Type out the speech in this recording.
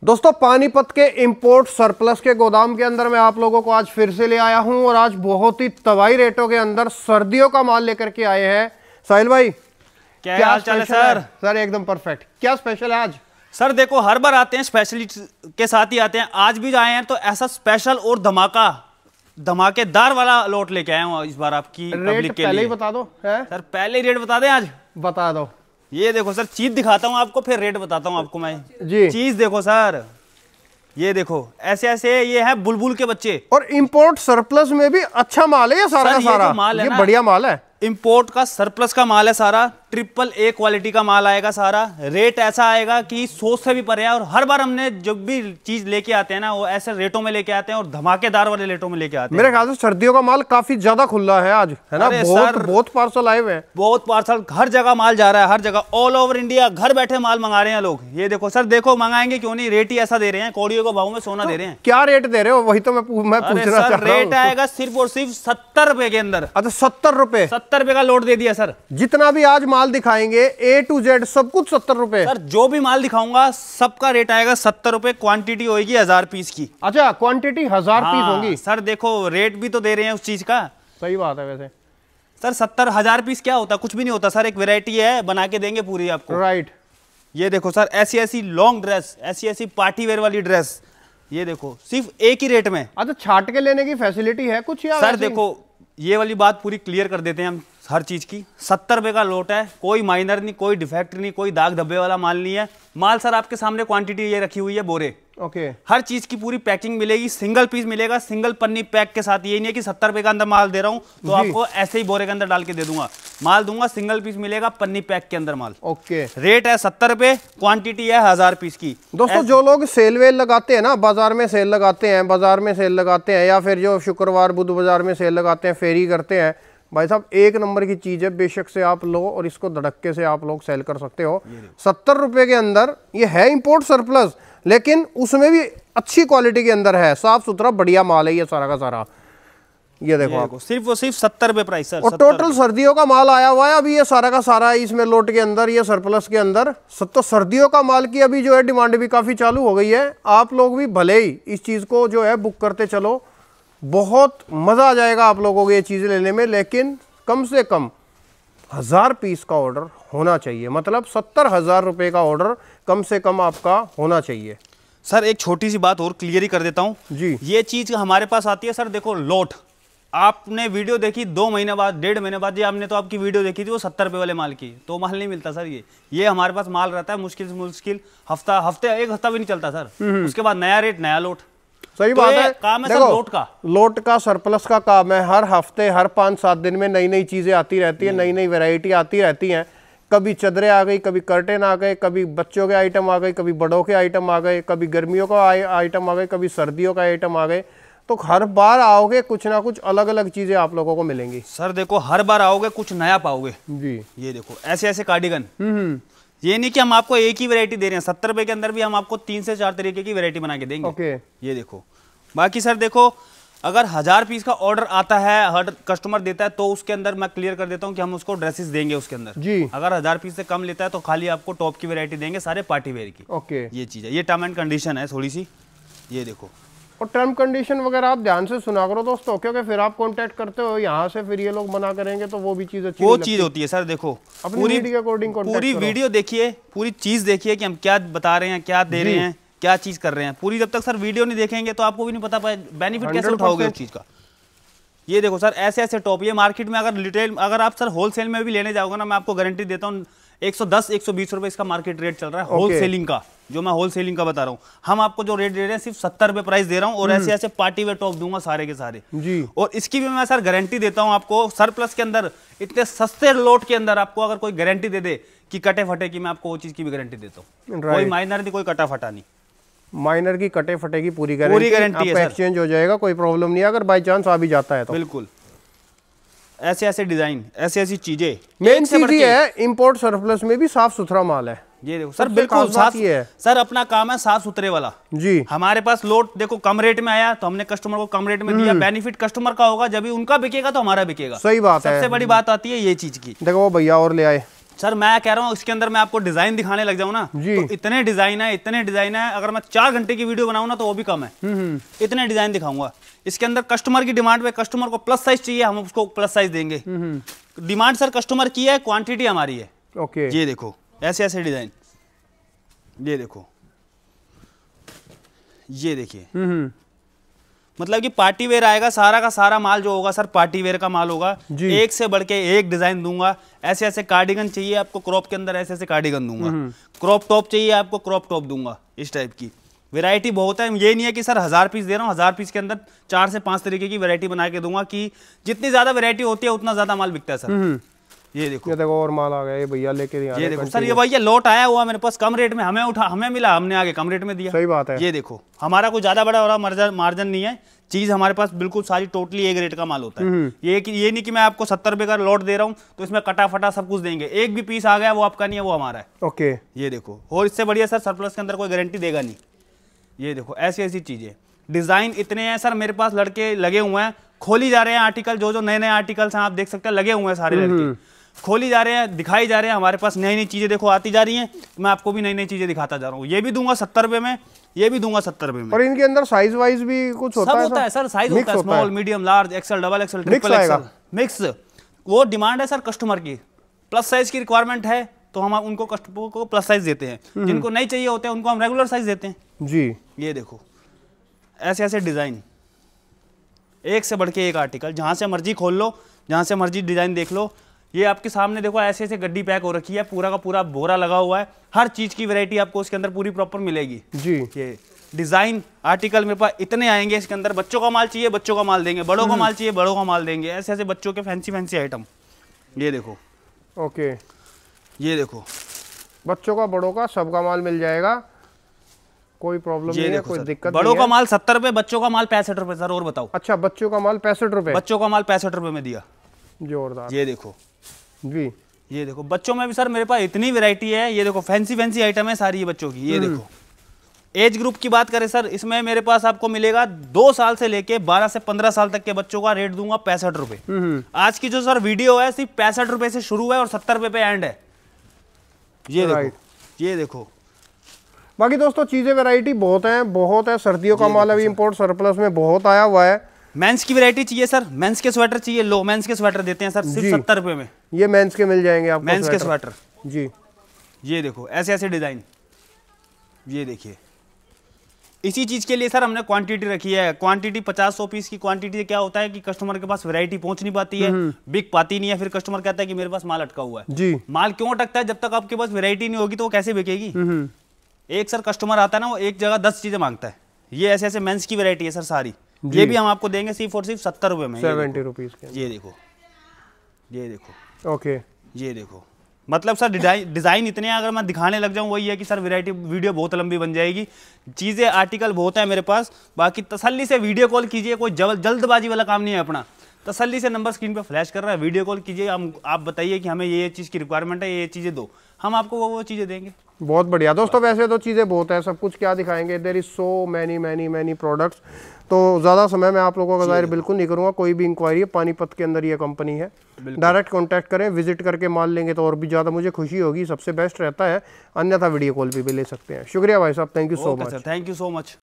दोस्तों पानीपत के import surplus के गोदाम के अंदर मैं आप लोगों को आज फिर से ले आया हूं और आज बहुत ही तबाही रेटों के अंदर सर्दियों का माल लेकर के आए हैं। साहिल भाई क्या हाल चाल है सर? सर एकदम परफेक्ट। क्या स्पेशल है आज? सर देखो हर बार आते हैं स्पेशलिस्ट के साथ ही आते हैं, आज भी आए हैं तो ऐसा स्पेशल और धमाकेदार वाला लोट लेके आए हूँ इस बार आपकी पब्लिक के लिए। पहले ही बता दो है? सर पहले ही रेट बता दें आज? बता दो। ये देखो सर, चीज दिखाता हूँ आपको फिर रेट बताता हूँ आपको मैं जी। चीज देखो सर, ये देखो ऐसे ऐसे ये है बुलबुल के बच्चे। और इंपोर्ट सरप्लस में भी अच्छा माल है ये सारा का सारा, माल है ये बढ़िया माल है। इंपोर्ट का सरप्लस का माल है सारा, AAA क्वालिटी का माल आएगा सारा। रेट ऐसा आएगा कि सोच से भी परे है और हर बार हमने जब भी चीज लेके आते हैं ना वो ऐसे रेटों में लेके आते हैं और धमाकेदार वाले रेटों में लेके आते हैं। मेरे ख्याल से सर्दियों का माल काफी ज्यादा खुला है आज, है ना? बहुत पार्सल आए हुए हैं, बहुत पार्सल, हर जगह माल जा रहा है, हर जगह ऑल ओवर इंडिया घर बैठे माल मंगा रहे हैं लोग। ये देखो सर, देखो मंगाएंगे क्यों नहीं, रेट ही ऐसा दे रहे हैं, कौड़ियों को भाव में सोना दे रहे हैं। क्या रेट दे रहे हो? वही तो मैं पूछना चाह रहा हूं। रेट आएगा सिर्फ और सिर्फ 70 रुपए के अंदर। अच्छा 70 रुपए? 70 रुपए का लोट दे दिया सर। जितना भी आज माल दिखाएंगे A to Z सब कुछ 70 रुपए। सर जो भी माल दिखाऊंगा सबका रेट आएगा 70 रुपए। क्वांटिटी होगी 1000 पीस की। अच्छा क्वांटिटी 1000 पीस होगी? सर देखो रेट भी तो दे रहे हैं उस चीज का। सही बात है वैसे। सर 70,000 पीस क्या होता है? कुछ भी नहीं होता सर, एक वैरायटी है, बना के देंगे पूरी आपको। राइट। ये देखो सर, ऐसी ऐसी लॉन्ग ड्रेस, ऐसी ऐसी पार्टी वेयर वाली ड्रेस, ये देखो सिर्फ एक ही रेट में। अच्छा छाट के लेने की फैसिलिटी है कुछ या? सर देखो ये वाली बात पूरी क्लियर कर देते हैं हम हर चीज की। 70 रुपए का लोट है, कोई माइनर नहीं, कोई डिफेक्ट नहीं, कोई दाग धब्बे वाला माल नहीं है। माल सर आपके सामने क्वांटिटी ये रखी हुई है, बोरे। ओके। हर चीज की पूरी पैकिंग मिलेगी, सिंगल पीस मिलेगा, सिंगल पन्नी पैक के साथ। ये नहीं है कि 70 रुपए का अंदर माल दे रहा हूं तो आपको ऐसे ही बोरे के अंदर डाल के दे दूंगा। माल दूंगा, सिंगल पीस मिलेगा, पन्नी पैक के अंदर माल। ओके। रेट है 70 रुपए, क्वांटिटी है 1000 पीस की। दोस्तों जो लोग सेल वेल लगाते हैं ना, बाजार में सेल लगाते हैं, बाजार में सेल लगाते हैं, या फिर जो शुक्रवार बुध बाजार में सेल लगाते हैं, फेरी करते हैं, भाई साहब एक नंबर की चीज है, बेशक से आप लो और इसको धड़क्के से आप लोग सेल कर सकते हो। 70 रुपए के अंदर ये है इंपोर्ट सरप्लस, लेकिन उसमें भी अच्छी क्वालिटी के अंदर है, साफ सुथरा बढ़िया माल है ये सारा का सारा। ये देखो आप, सिर्फ और सिर्फ 70 रुपए प्राइस सर। और टोटल सर्दियों का माल आया हुआ है अभी ये सारा का सारा इसमें लोट के अंदर, ये सरप्लस के अंदर। तो सर्दियों का माल की अभी जो है डिमांड भी काफी चालू हो गई है। आप लोग भी भले ही इस चीज को जो है बुक करते चलो, बहुत मजा आ जाएगा आप लोगों को ये चीजें लेने में, लेकिन कम से कम 1000 पीस का ऑर्डर होना चाहिए, मतलब 70,000 रुपए का ऑर्डर कम से कम आपका होना चाहिए। सर एक छोटी सी बात और क्लियर ही कर देता हूँ जी। ये चीज हमारे पास आती है सर, देखो लोट, आपने वीडियो देखी 2 महीने बाद, 1.5 महीने बाद, ये आपने तो आपकी वीडियो देखी थी वो 70 रुपए वाले माल की, तो माल नहीं मिलता सर। ये हमारे पास माल रहता है मुश्किल से मुश्किल एक हफ्ता भी नहीं चलता सर, उसके बाद नया रेट नया लोट। सही बात है। काम है देखो, सर लोट का सरप्लस का काम है, हर हफ्ते हर 5-7 दिन में नई नई चीजें आती रहती है, नई नई वैरायटी आती रहती हैं। कभी चदरें आ गई, कभी कर्टेन आ गए, कभी बच्चों के आइटम आ गए, कभी बड़ों के आइटम आ गए, कभी गर्मियों का आइटम आ गए, कभी सर्दियों का आइटम आ गए। तो हर बार आओगे कुछ ना कुछ अलग अलग चीजें आप लोगों को मिलेंगी सर। देखो हर बार आओगे कुछ नया पाओगे जी। ये देखो ऐसे ऐसे कार्डिगन, ये नहीं कि हम आपको एक ही वैरायटी दे रहे हैं, 70 रुपए के अंदर भी हम आपको 3 से 4 तरीके की वैरायटी बना के देंगे। ओके। ये देखो बाकी सर देखो, अगर 1000 पीस का ऑर्डर आता है, हर कस्टमर देता है, तो उसके अंदर मैं क्लियर कर देता हूं कि हम उसको ड्रेसेस देंगे उसके अंदर जी। अगर 1000 पीस से कम लेता है तो खाली आपको टॉप की वैरायटी देंगे, सारे पार्टी वेयर की। ओके। ये चीज है, ये टर्म एंड कंडीशन है थोड़ी सी। ये देखो, और टर्म कंडीशन वगैरह आप ध्यान से सुना करो दोस्तों, क्योंकि फिर आप कांटेक्ट करते हो यहाँ से, फिर ये लोग मना करेंगे तो वो भी चीज अच्छी वो चीज होती है सर। देखो पूरी वीडियो देखिए, पूरी चीज देखिए कि हम क्या बता रहे हैं, क्या दे रहे हैं, क्या चीज कर रहे हैं पूरी। जब तक सर वीडियो नहीं देखेंगे तो आपको भी नहीं पता बेनिफिट कैसे उठाओगे उस चीज का। ये देखो सर ऐसे ऐसे टॉप, ये मार्केट में अगर रिटेल, अगर आप सर होलसेल में भी लेने जाओगे ना, मैं आपको गारंटी देता हूँ 110-120 रुपए इसका मार्केट रेट चल रहा है होलसेलिंग का, जो मैं होलसेलिंग का बता रहा हूँ। हम आपको जो रेट दे रहे हैं सिर्फ 70 रुपए प्राइस दे रहा हूँ, और ऐसे ऐसे पार्टी वेयर टॉप दूंगा सारे के सारे जी। और इसकी भी मैं सर गारंटी देता हूँ आपको, सरप्लस के अंदर इतने सस्ते लोट के अंदर आपको अगर कोई गारंटी दे दे कि कटे फटे की, मैं आपको वो चीज की भी गारंटी देता हूँ। कोई माइनर नहीं, कोई कटा फटा नहीं, माइनर की कटे फटे की पूरी गारंटी है। एक्सचेंज हो जाएगा, कोई प्रॉब्लम नहीं है अगर बाई चांस आ भी जाता है तो। बिल्कुल। ऐसे ऐसे डिजाइन, ऐसी ऐसी चीजें, मेन चीज ये है इंपोर्ट सरप्लस में भी साफ सुथरा माल है। ये देखो सर, बिल्कुल साफ है सर, अपना काम है साफ सुथरे वाला जी। हमारे पास लोट देखो कम रेट में आया तो हमने कस्टमर को कम रेट में दिया, बेनिफिट कस्टमर का होगा, जब भी उनका बिकेगा तो हमारा बिकेगा। सही बात है, सबसे बड़ी बात आती है ये चीज की। देखो वो भैया और ले आए, सर मैं कह रहा हूँ इसके अंदर मैं आपको डिजाइन दिखाने लग जाऊँ ना तो इतने डिजाइन है, अगर मैं 4 घंटे की वीडियो बनाऊँ ना तो वो भी कम है। इतने डिजाइन दिखाऊंगा। इसके अंदर कस्टमर की डिमांड पे, कस्टमर को प्लस साइज चाहिए, हम उसको प्लस साइज देंगे। डिमांड सर कस्टमर की है, क्वांटिटी हमारी है। ओके, ये देखो ऐसे ऐसे डिजाइन, ये देखो, ये देखिए, मतलब कि पार्टी वेयर आएगा, सारा का सारा माल जो होगा सर पार्टी वेयर का माल होगा। एक से बढ़ के एक डिजाइन दूंगा। ऐसे ऐसे कार्डिगन चाहिए आपको क्रॉप के अंदर, ऐसे ऐसे कार्डिगन दूंगा। क्रॉप टॉप चाहिए आपको, क्रॉप टॉप दूंगा। इस टाइप की वैरायटी बहुत है। ये नहीं है कि सर 1000 पीस दे रहा हूँ, 1000 पीस के अंदर 4 से 5 तरीके की वैरायटी बना के दूंगा कि जितनी ज्यादा वैरायटी होती है उतना ज्यादा माल बिकता है सर। ये देखो, ये देखो और माल आ गया, ये भैया लेके ये देखो सर, ये भैया लॉट आया हुआ मेरे पास कम रेट में, हमें मिला, हमने आगे कम रेट में दिया। सही बात है। ये देखो हमारा कोई ज्यादा बड़ा हो रहा मार्जिन नहीं है, चीज हमारे पास बिल्कुल सारी टोटली एक रेट का माल होता है। ये नहीं कि मैं आपको 70 रुपए का लॉट दे रहा हूँ तो इसमें कटा फटा सब कुछ देंगे। एक भी पीस आ गया वो आपका नहीं है, वो हमारा है। ओके, ये देखो, और इससे बढ़िया सर सरप्लस के अंदर कोई गारंटी देगा नहीं। ये देखो ऐसी ऐसी चीजें, डिजाइन इतने हैं सर मेरे पास, लड़के लगे हुए हैं, खोली जा रहे हैं आर्टिकल, जो नए नए आर्टिकल्स हैं आप देख सकते हैं, लगे हुए हैं सारे लड़के, खोली जा रहे हैं, दिखाई जा रहे हैं। हमारे पास नई नई चीजें देखो आती जा रही हैं, मैं आपको भी नई नई चीजें दिखाता जा रहा हूँ। ये भी दूंगा 70 रुपए में, ये भी दूंगा 70 रुपए में। और इनके अंदर साइज वाइज भी कुछ होता है? सब होता है सर, साइज होता है, small, medium, large, XL, double XL, triple XL, mix. वो डिमांड है सर कस्टमर की, प्लस साइज की रिक्वायरमेंट है तो हम उनको कस्टमर को प्लस साइज देते हैं। जिनको नहीं चाहिए होते हैं उनको हम रेगुलर साइज देते हैं जी। ये देखो ऐसे ऐसे डिजाइन, एक से बढ़ के एक आर्टिकल, जहां से मर्जी खोल लो, जहां से मर्जी डिजाइन देख लो। ये आपके सामने देखो ऐसे ऐसे गड्डी पैक हो रखी है, पूरा का पूरा बोरा लगा हुआ है, हर चीज की वैरायटी आपको इसके अंदर पूरी प्रॉपर मिलेगी जी। ये डिजाइन आर्टिकल मेरे पास इतने आएंगे इसके अंदर। बच्चों का माल चाहिए बच्चों का माल देंगे, बड़ों का माल चाहिए बड़ों का माल देंगे। ऐसे ऐसे बच्चों के फैंसी फैंसी आइटम, ये देखो। ओके, ये देखो बच्चों का बड़ों का सबका माल मिल जाएगा, कोई प्रॉब्लम नहीं है, कोई दिक्कत। बड़ों का माल 70 रुपए, बच्चों का माल 65 रुपए सर। और बताओ? अच्छा, बच्चों का माल 65 रुपए? बच्चों का माल 65 रुपए में दिया, जोरदार। ये देखो जी, ये देखो बच्चों में भी सर मेरे पास इतनी वैरायटी है। ये देखो फैंसी फैंसी आइटम है सारी ये बच्चों की। ये देखो एज ग्रुप की बात करें सर, इसमें मेरे पास आपको मिलेगा 2 साल से लेके 12 से 15 साल तक के बच्चों का रेट दूंगा 65 रुपए। आज की जो सर वीडियो है सिर्फ 65 रुपए से शुरू है और 70 रुपए पे एंड है। ये देखो, ये देखो। बाकी दोस्तों चीजें वैरायटी बहुत है। सर्दियों का माल अभी इंपोर्ट सरप्लस में बहुत आया हुआ है। मेंस की वैरायटी चाहिए सर, मेंस के स्वेटर चाहिए, लो मेंस के स्वेटर देते हैं सर सिर्फ 70 रुपए में। ये मेंस के मिल जाएंगे आपको, मेंस के स्वेटर जी। ये देखो ऐसे ऐसे डिजाइन, ये देखिए। इसी चीज के लिए सर हमने क्वांटिटी रखी है। क्वांटिटी 50-100 पीस की क्वांटिटी से क्या होता है कि कस्टमर के पास वैरायटी पहुंच नहीं पाती है, बिक पाती नहीं है, फिर कस्टमर कहता है कि मेरे पास माल अटका हुआ है जी। माल क्यों अटकता है? जब तक आपके पास वैरायटी नहीं होगी तो वो कैसे बिकेगी? एक सर कस्टमर आता है ना, वो एक जगह 10 चीजें मांगता है। ये ऐसे ऐसे मेंस की वैरायटी है सर सारी, ये भी हम आपको देंगे सिर्फ और सिर्फ 70 रुपए में, 70 रुपीज के। ये देखो, ये देखो। ओके, ये देखो, मतलब सर डिजाइन इतने हैं, अगर मैं दिखाने लग जाऊं वही है कि सर वैरायटी वीडियो बहुत लंबी बन जाएगी। चीजें आर्टिकल बहुत है मेरे पास। बाकी तसल्ली से वीडियो कॉल कीजिए, कोई जल्दबाजी वाला काम नहीं है अपना। तसल्ली से नंबर स्क्रीन पे फ्लैश कर रहा है, वीडियो कॉल कीजिए, आप बताइए कि हमें ये चीज़ की रिक्वायरमेंट है, ये चीज़ें दो, हम आपको वो चीज़ें देंगे। बहुत बढ़िया दोस्तों। वैसे तो चीज़ें बहुत है, सब कुछ क्या दिखाएंगे, there is so many products. तो ज़्यादा समय मैं आप लोगों का जाहिर बिल्कुल नहीं करूँगा। कोई भी इंक्वायरी है, पानीपत के अंदर ये कंपनी है, डायरेक्ट कांटेक्ट करें, विजिट करके माल लेंगे तो और भी ज़्यादा मुझे खुशी होगी, सबसे बेस्ट रहता है। अन्यथा वीडियो कॉल भी ले सकते हैं। शुक्रिया भाई साहब, thank you so much. Thank you so much.